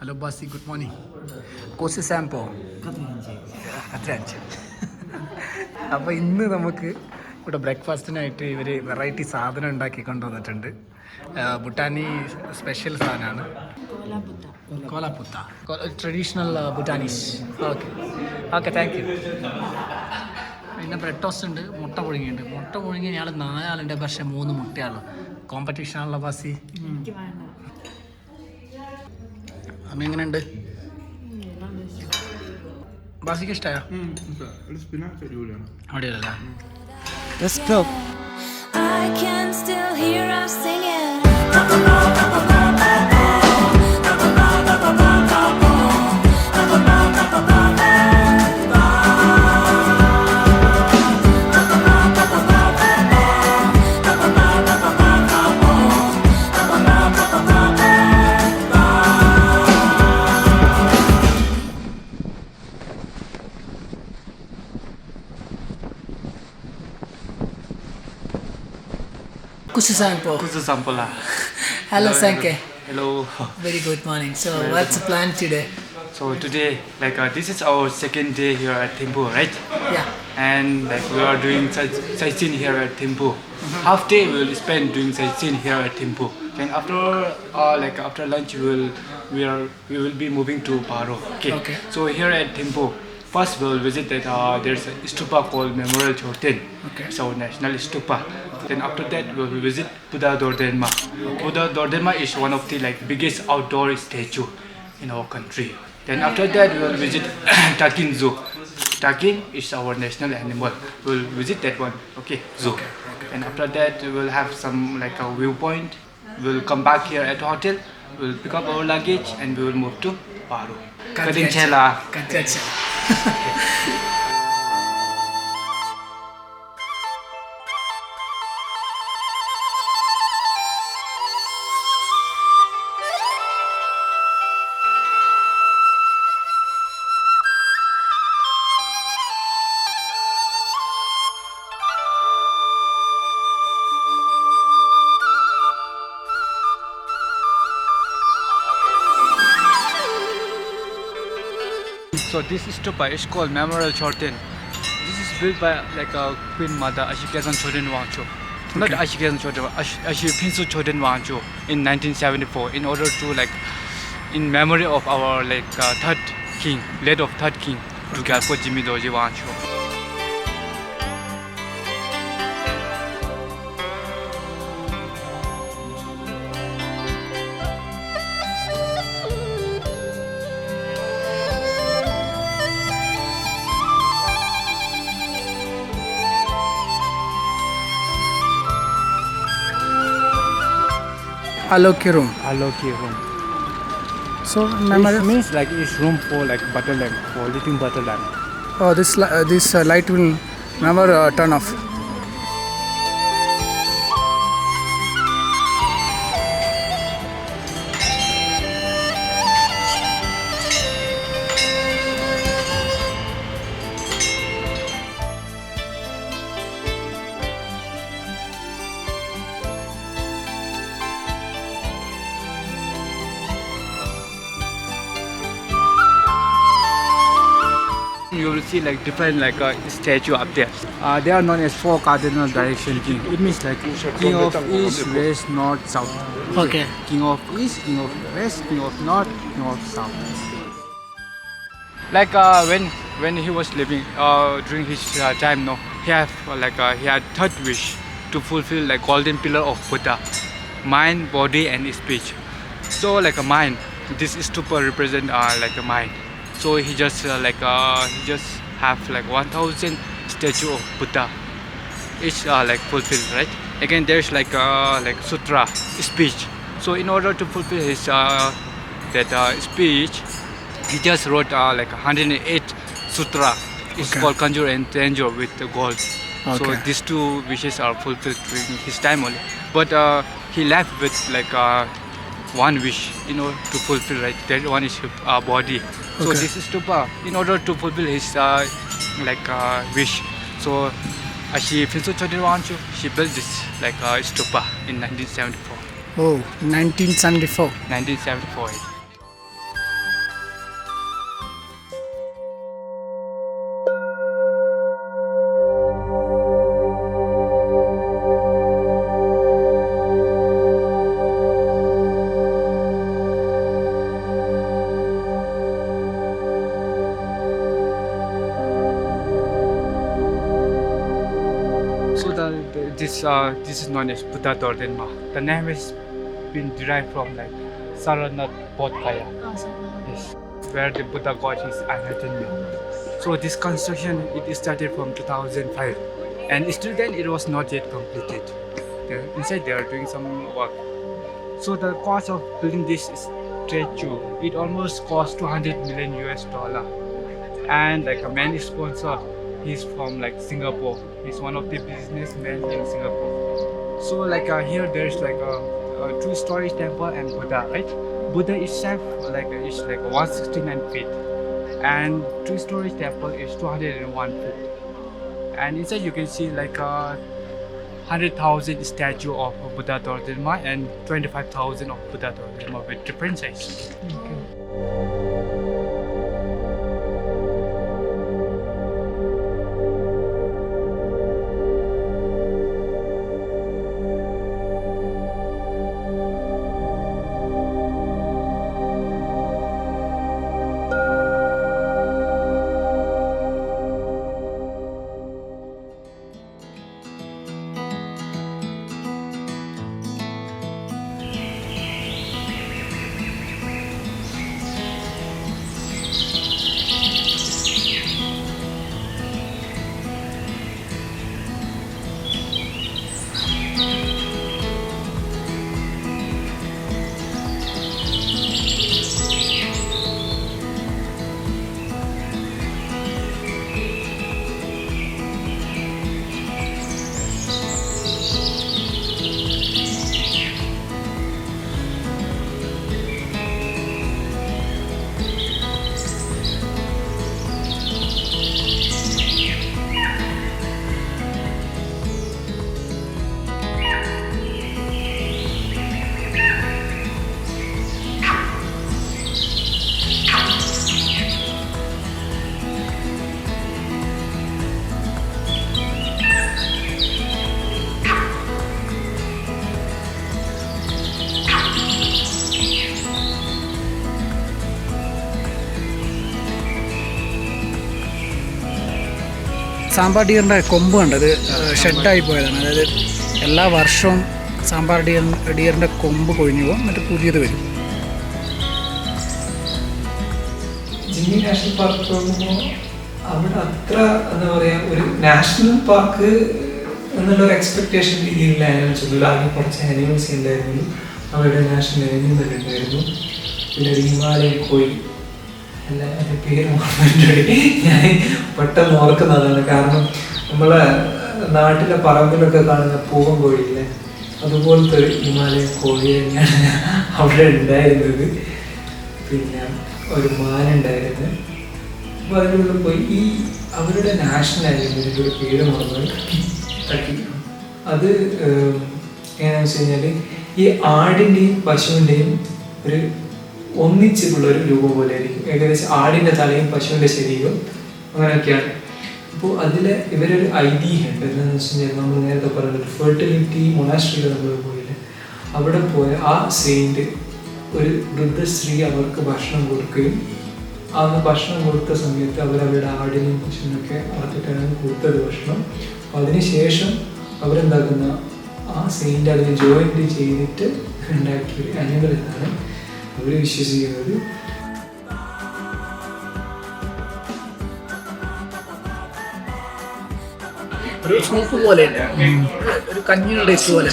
Hello ബാസി, good morning. Coach സാമ്പോ അത്രയഞ്ച്. അപ്പോൾ ഇന്ന് നമുക്ക് ഇവിടെ ബ്രേക്ക്ഫാസ്റ്റിനായിട്ട് ഇവർ വെറൈറ്റി സാധനം ഉണ്ടാക്കി കൊണ്ടുവന്നിട്ടുണ്ട്. ഭൂട്ടാനി സ്പെഷ്യൽ സാധനമാണ് കോലാപുത്ത, traditional Bhutanese. Okay okay, thank you. പിന്നെ ബ്രെഡ് ടോസ്റ്റ് ഉണ്ട്, മുട്ട പുഴുങ്ങിയുണ്ട്. മുട്ട പുഴുങ്ങി ഞങ്ങൾ 4 ആളുണ്ട്, പക്ഷേ 3 മുട്ടയാണല്ലോ. കോമ്പറ്റീഷനാണല്ലോ ബാസി. അമ്മ എങ്ങനെയുണ്ട്? ബാസിക്ക് ഇഷ്ടമായോ? അവിടെയല്ലേ? I can still hear us singing. Kususampola. Hello, Sanke. Hello. Very good morning. So, what's the plan today? So today, this is our second day here at Thimphu, right? Yeah. And we are doing sightseeing here at Thimphu. Half day we will spend doing sightseeing here at Thimphu. And after lunch we will be moving to Paro. Okay. So here at Thimphu, first we will visit that there's a stupa called Memorial Chorten. Okay. It's our national stupa. Then after that we will visit Buddha Dordenma. Buddha Dordenma is one of the biggest outdoor statue in our country. Then after that we will visit Takin Zoo. Takin is our national animal. We will visit that one. Okay, zoo. Okay. And after that we will have some a viewpoint. We will come back here at the hotel. We will pick up our luggage and we will move to Paro. Kadinchela. So this stupa is called Memorial Chorten. This is built by Queen Mother Ashikesan Chodron Wangcho. Not Ashikesan Chodron, Ashipinsu Chodron Wangcho in 1974 in order to in memory of our third king, late of third king, Dugalpo Jimmy Doji Wangcho. Aloki room. Aloki room. So, It means it's room for butter lamp, for little butter lamp. oh, this light will never turn off. You will see different statue up there. They are known as 4 cardinal direction king. It means king of east, west, north, south. Okay. King of east, king of west, king of north, king of south. When he was living during his time, no, he had third wish to fulfill golden pillar of Buddha, mind, body, and speech. So a mind, this stupa represent a mind. So he just have 1,000 statue of Buddha. Each fulfilled, right? Again, there's sutra, speech. So in order to fulfill his speech, he just wrote 108 sutra. It's called Kanjur and Tanjur with the gold. So these 2 wishes are fulfilled during his time only. But he left with one wish, to fulfill, right? That one is body. So this is stupa in order to fulfill his wish. So she built this stupa in 1974. Oh, 1974. 1974. this is known as Buddha Dordenma. The name has been derived from like Saranath Bodhgaya. Yes, where the Buddha got his enlightenment. So this construction it started from 2005, and still then it was not yet completed. Inside they are doing some work. So the cost of building this statue it almost cost $200 million, and like a main sponsor, he's from like Singapore. He's one of the businessmen in Singapore. So like here there's like a 2-story temple and Buddha, right? Buddha itself is like 169 feet, and 2-story temple is 201 feet. And inside you can see like 100,000 statue of Buddha Dordenma and 25,000 of Buddha Dordenma with different sizes. Sambar ഡിയറിൻ്റെ കൊമ്പ് കണ്ടത് ഷെഡായി പോയതാണ്. അതായത് എല്ലാ വർഷവും സാമ്പാർ ഡിയറിൻ്റെ കൊമ്പ് കൊഴിഞ്ഞു പോകും, എന്നിട്ട് പുതിയത് വരും. ജിമ്മി നാഷണൽ പാർക്ക് പോകുമ്പോൾ അവിടെ അത്ര എന്താ പറയുക, ഒരു നാഷണൽ പാർക്ക് എന്നുള്ളൊരു എക്സ്പെക്ടേഷൻ രീതിയിലുള്ള ആനിമൽസ് ഒന്നുമില്ല. ആകെ കുറച്ച് ആനിമൽസ് ഉണ്ടായിരുന്നു. അവരുടെ നാഷണൽ ആനിമൽ ഉണ്ടായിരുന്നു. പിന്നെ ഒരു ഹിമാലയൻ കോഴി, അല്ല എൻ്റെ പേര് ഓർമ്മയുണ്ട്, ഞാൻ പെട്ടെന്ന് ഓർക്കുന്നതാണ്. കാരണം നമ്മളെ നാട്ടിലെ പറമ്പിലൊക്കെ കാണുന്ന പൂവൻ കോഴിയില്ലേ, അതുപോലത്തെ ഒരു ഹിമാലയൻ കോഴി തന്നെയാണ് അവിടെ ഉണ്ടായിരുന്നത്. പിന്നെ ഒരു മാനുണ്ടായിരുന്നു. അപ്പോൾ അതിനുള്ളിൽ പോയി ഈ അവരുടെ നാഷണൽ ആനിമലിൻ്റെ ഒരു പേര് മറന്നു തട്ടി. അത് എങ്ങനെയാണെന്ന് വെച്ച് കഴിഞ്ഞാൽ ഈ ആടിൻ്റെയും പശുവിൻ്റെയും ഒരു ഒന്നിച്ചിട്ടുള്ള ഒരു രൂപം പോലെ ആയിരിക്കും. ഏകദേശം ആടിൻ്റെ തലയും പശുവിൻ്റെ ശരീരവും അങ്ങനെയൊക്കെയാണ്. അപ്പോൾ അതിൽ ഇവരൊരു ഐതിഹ്യമുണ്ട്. എന്താണെന്ന് വെച്ച് കഴിഞ്ഞാൽ നമ്മൾ നേരത്തെ പറഞ്ഞത് ഫെർട്ടിലിറ്റി മൊണാസ്ട്രിയിൽ നമ്മൾ പോയില്ലേ, അവിടെ പോയ ആ സെയിൻറ്റ് ഒരു വൃദ്ധസ്ത്രീ അവർക്ക് ഭക്ഷണം കൊടുക്കുകയും അന്ന് ഭക്ഷണം കൊടുത്ത സമയത്ത് അവരവരുടെ ആടിനെയും പശുവിനൊക്കെ അറത്തിട്ടാണ് കൊടുത്തത് ഭക്ഷണം. അപ്പോൾ അതിനുശേഷം അവരെന്താക്കുന്ന ആ സെയിൻറ്റ് അതിനെ ജോയിൻറ്റ് ചെയ്തിട്ട് ഉണ്ടാക്കിയ അനിമൽ എന്നാണ് അവർ വിശ്വസിക്കുന്നത്. ഒരു സൂപ്പ് പോലെ, ഒരു കഞ്ഞിയുടെ ടേസ്റ്റ് പോലെ.